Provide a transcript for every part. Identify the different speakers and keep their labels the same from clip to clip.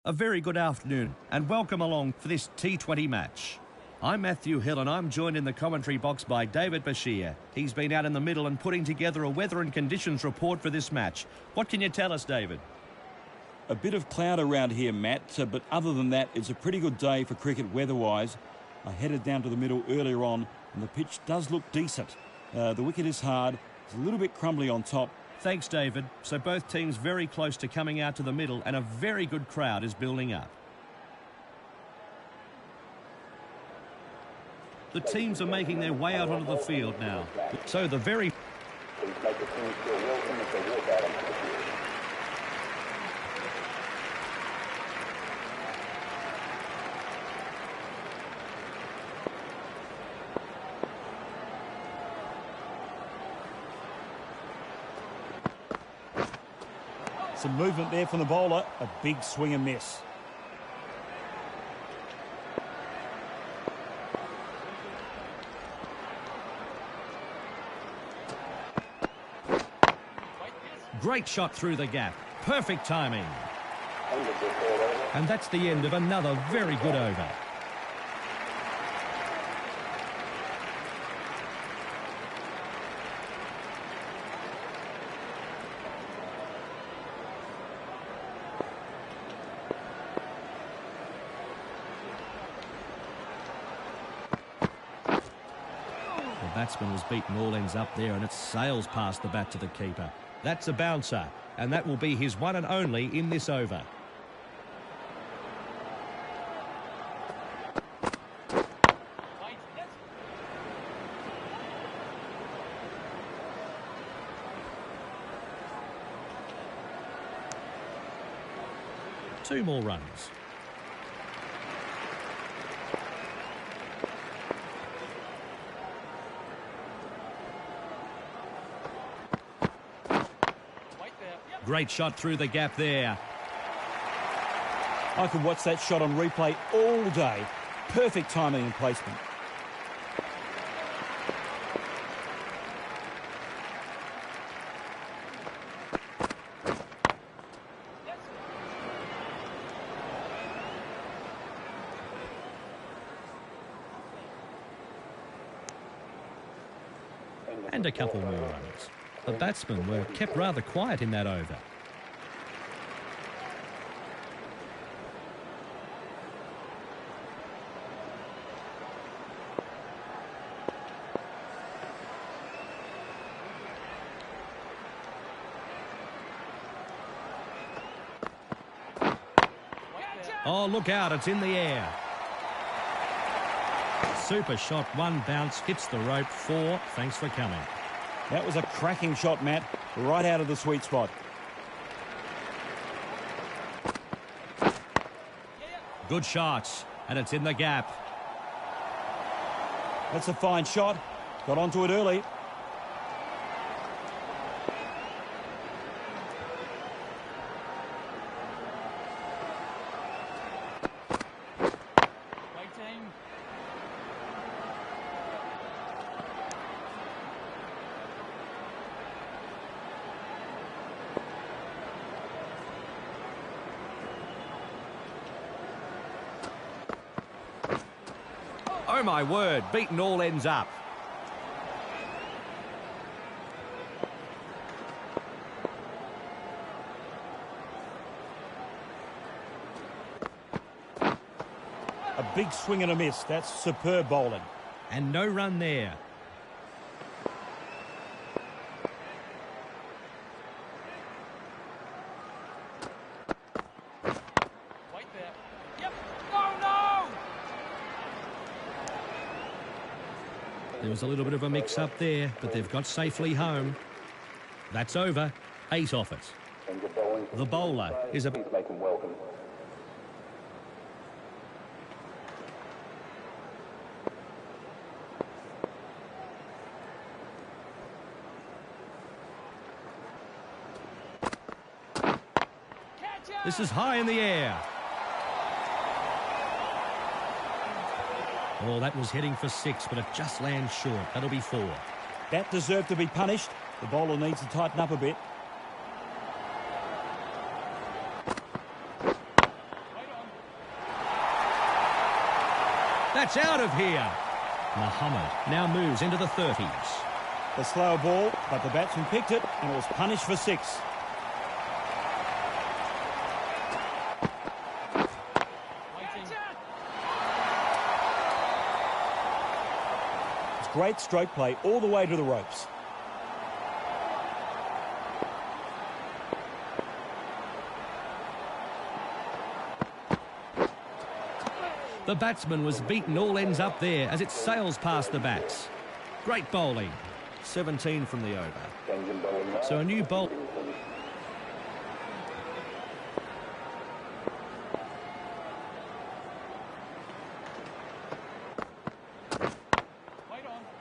Speaker 1: A very good afternoon and welcome along for this T20 match. I'm Matthew Hill and I'm joined in the commentary box by David Bashir. He's been out in the middle and putting together a weather and conditions report for this match. What can you tell us, David?
Speaker 2: A bit of cloud around here, Matt, but other than that, it's a pretty good day for cricket weather-wise. I headed down to the middle earlier on and the pitch does look decent. The wicket is hard, it's a little bit crumbly on top.
Speaker 1: Thanks, David. So both teams very close to coming out to the middle and a very good crowd is building up. The teams are making their way out onto the field now. So the very...
Speaker 2: Some movement there from the bowler, a big swing and miss.
Speaker 1: Great shot through the gap. Perfect timing. And that's the end of another very good over. The batsman was beaten all ends up there and it sails past the bat to the keeper. That's a bouncer, and that will be his one and only in this over. Two more runs. Great shot through the gap there.
Speaker 2: I could watch that shot on replay all day. Perfect timing and placement.
Speaker 1: And a couple more runs. The batsmen were kept rather quiet in that over. Oh, look out, it's in the air. Super shot, one bounce, hits the rope, four. Thanks for coming.
Speaker 2: That was a cracking shot, Matt, right out of the sweet spot.
Speaker 1: Good shots, and it's in the gap.
Speaker 2: That's a fine shot. Got onto it early.
Speaker 1: Oh my word, beaten all ends up.
Speaker 2: A big swing and a miss. That's superb bowling.
Speaker 1: And no run there. There was a little bit of a mix-up there, but they've got safely home. That's over. 8 off it. The bowler is a... This is high in the air. Oh, that was heading for 6, but it just lands short. That'll be 4.
Speaker 2: That deserved to be punished. The bowler needs to tighten up a bit.
Speaker 1: That's out of here. Muhammad now moves into the 30s.
Speaker 2: The slower ball, but the batsman picked it and it was punished for 6. It's great stroke play all the way to the ropes.
Speaker 1: The batsman was beaten all ends up there as it sails past the bats. Great bowling. 17 from the over. So a new bowl.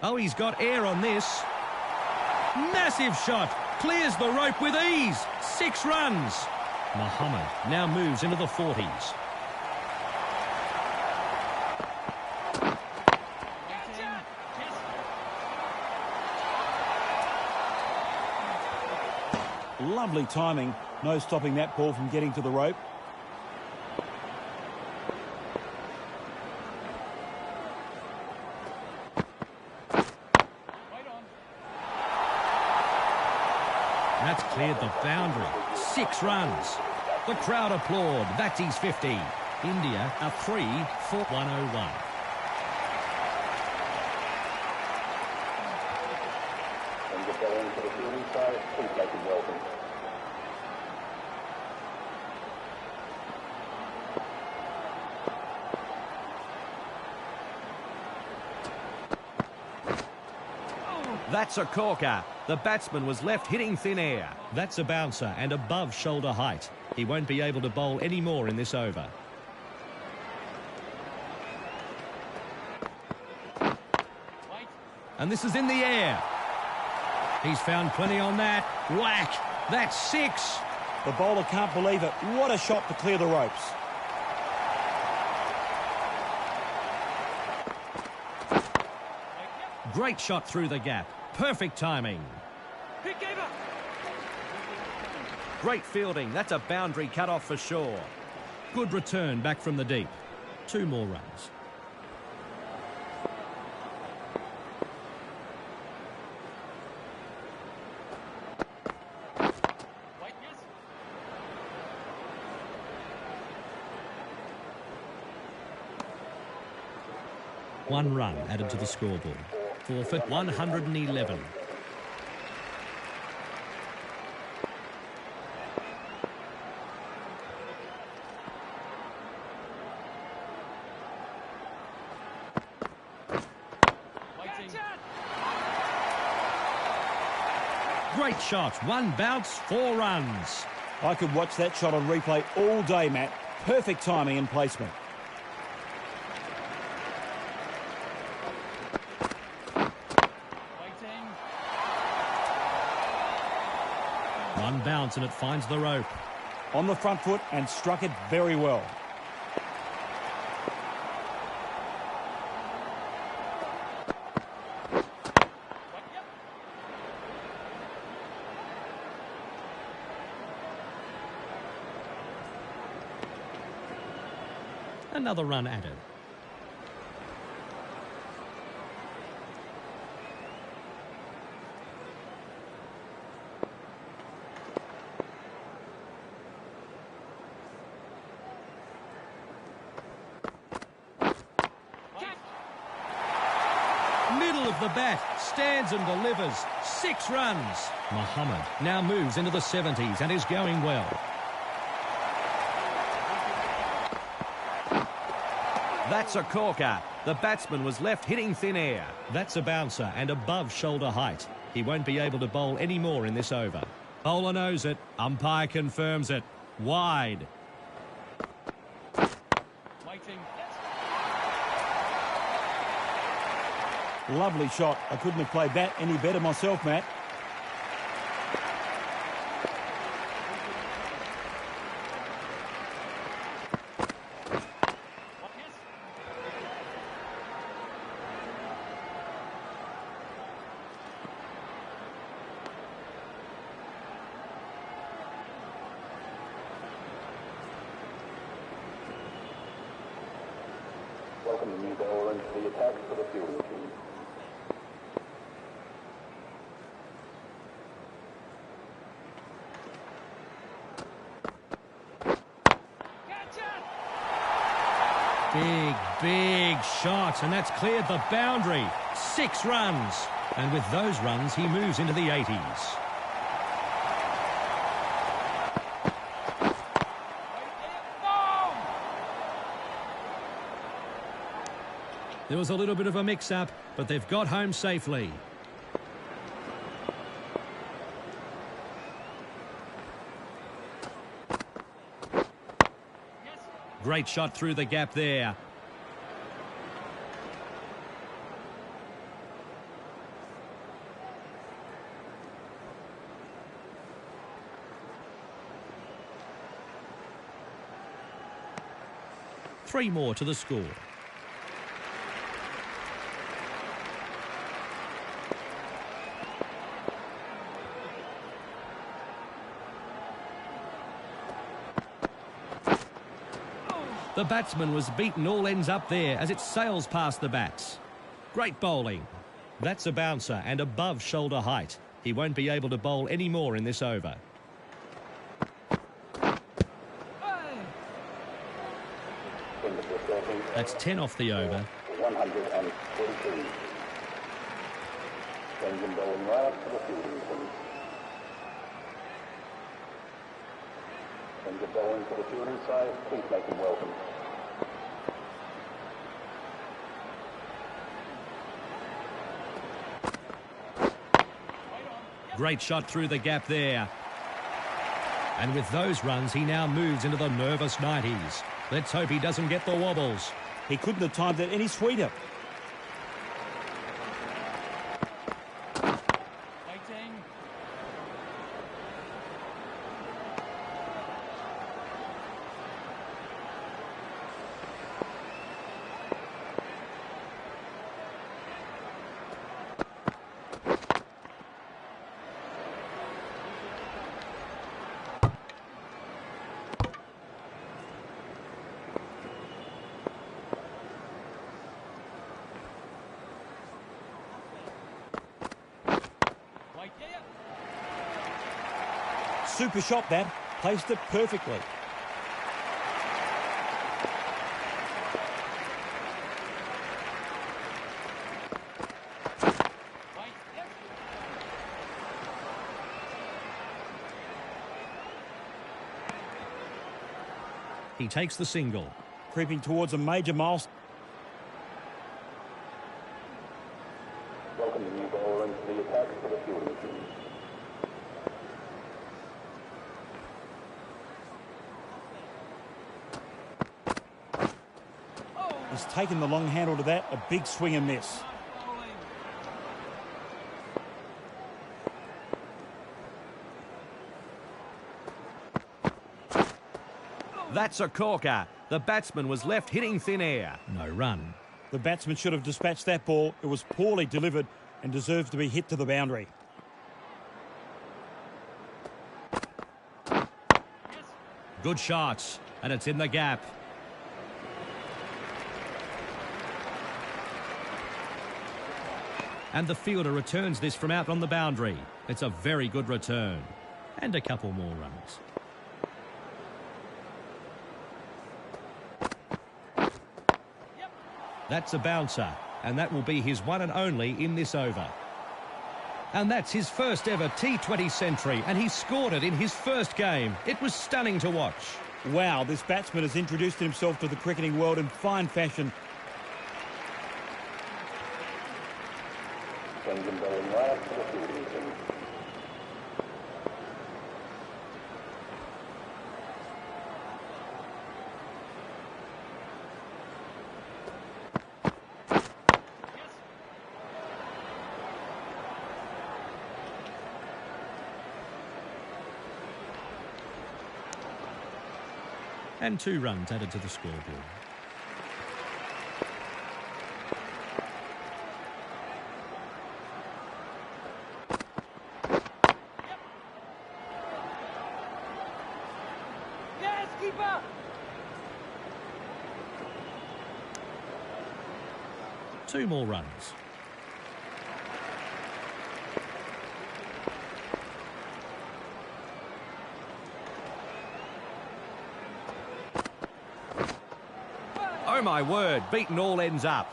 Speaker 1: Oh, he's got air on this. Massive shot. Clears the rope with ease. 6 runs. Muhammad now moves into the 40s.
Speaker 2: Lovely timing. No stopping that ball from getting to the rope.
Speaker 1: That's cleared the boundary. 6 runs. The crowd applaud. That's his 50. India are 3 for 101. That's a corker. The batsman was left hitting thin air. That's a bouncer and above shoulder height. He won't be able to bowl any more in this over. And this is in the air. He's found plenty on that. Whack! That's 6.
Speaker 2: The bowler can't believe it. What a shot to clear the ropes.
Speaker 1: Great shot through the gap. Perfect timing. Great fielding. That's a boundary cut off for sure. Good return back from the deep. 2 more runs. One run added to the scoreboard. Forfeit 111. Great shot. 1 bounce, 4 runs.
Speaker 2: I could watch that shot on replay all day, Matt. Perfect timing and placement.
Speaker 1: One bounce and it finds the rope.
Speaker 2: On the front foot and struck it very well.
Speaker 1: Another run added. Middle of the bat, stands and delivers. 6 runs. Muhammad now moves into the 70s and is going well. That's a corker. The batsman was left hitting thin air. That's a bouncer and above shoulder height. He won't be able to bowl any more in this over. Bowler knows it. Umpire confirms it. Wide.
Speaker 2: Lovely shot. I couldn't have played that any better myself, Matt.
Speaker 3: Welcome the new bowler into the attack for the fielding team.
Speaker 1: Big shot, and that's cleared the boundary. 6 runs. And with those runs, he moves into the 80s. There was a little bit of a mix-up, but they've got home safely. Great shot through the gap there. Three more to the score. The batsman was beaten all ends up there as it sails past the bats. Great bowling. That's a bouncer and above shoulder height. He won't be able to bowl any more in this over. That's 10 off the over.
Speaker 3: 143. Sends him bowling right up to the fielding team. Sends him bowling to the fielding side. Please make him welcome.
Speaker 1: Great shot through the gap there. And with those runs, he now moves into the nervous 90s. Let's hope he doesn't get the wobbles.
Speaker 2: He couldn't have timed it any sweeter. Super shot that. Placed it perfectly.
Speaker 1: He takes the single.
Speaker 2: Creeping towards a major milestone.
Speaker 3: Welcome the new bowler into the attack for the fielding team.
Speaker 2: He's taken the long handle to that. A big swing and miss.
Speaker 1: That's a corker. The batsman was left hitting thin air. No run.
Speaker 2: The batsman should have dispatched that ball. It was poorly delivered and deserves to be hit to the boundary.
Speaker 1: Good shots, and it's in the gap. And the fielder returns this from out on the boundary. It's a very good return. And a couple more runs. That's a bouncer, and that will be his one and only in this over. And that's his first ever T20 century, and he scored it in his first game. It was stunning to watch.
Speaker 2: Wow, this batsman has introduced himself to the cricketing world in fine fashion.
Speaker 3: Sends him bowling right up to the fielding team.
Speaker 1: And 2 runs added to the scoreboard. 2 more runs. Oh my word, beaten all ends up.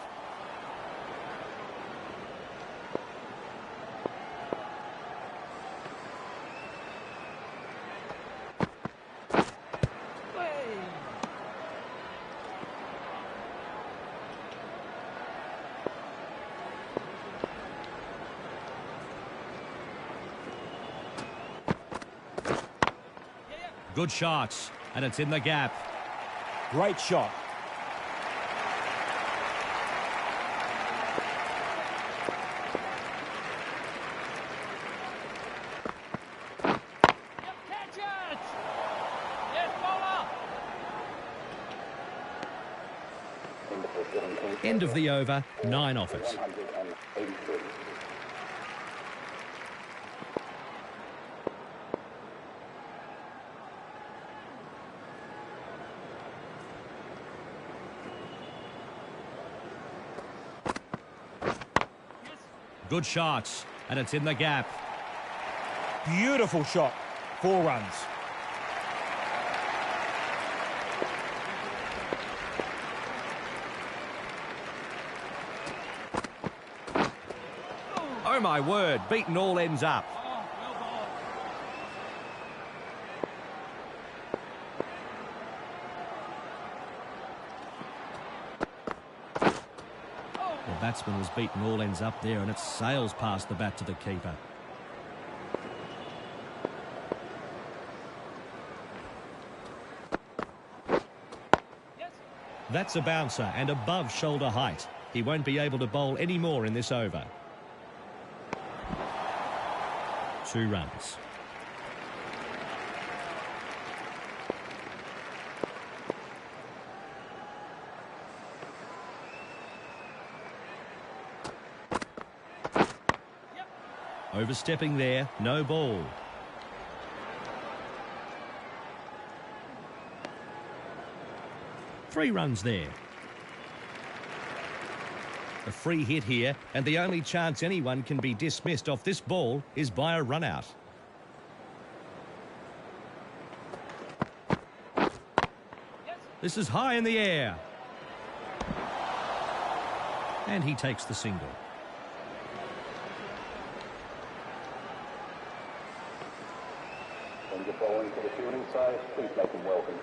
Speaker 1: Good shots, and it's in the gap.
Speaker 2: Great shot.
Speaker 1: End of the over, 9 off it.
Speaker 3: 183.
Speaker 1: Good shots, and it's in the gap.
Speaker 2: Beautiful shot. 4 runs.
Speaker 1: Oh my word, beaten all ends up. The batsman was beaten all ends up there, and it sails past the bat to the keeper. That's a bouncer and above shoulder height. He won't be able to bowl any more in this over. 2 runs. Overstepping there, no ball. Three runs there. A free hit here, and the only chance anyone can be dismissed off this ball is by a run out. This is high in the air. And he takes the single.
Speaker 3: When you're bowling to the fielding side, please make them welcome.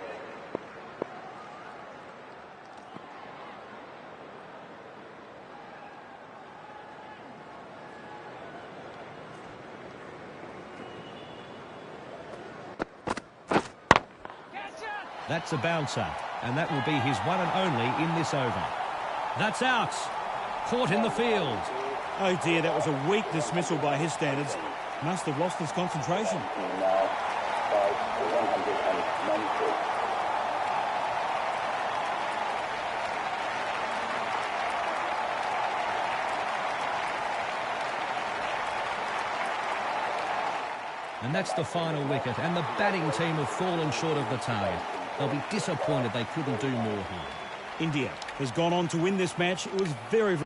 Speaker 1: That's a bouncer, and that will be his one and only in this over. That's out. Caught in the field.
Speaker 2: Oh dear, that was a weak dismissal by his standards. Must have lost his concentration.
Speaker 3: Now, 193.
Speaker 1: And that's the final wicket, and the batting team have fallen short of the target. They'll be disappointed they couldn't do more here.
Speaker 2: India has gone on to win this match. It was very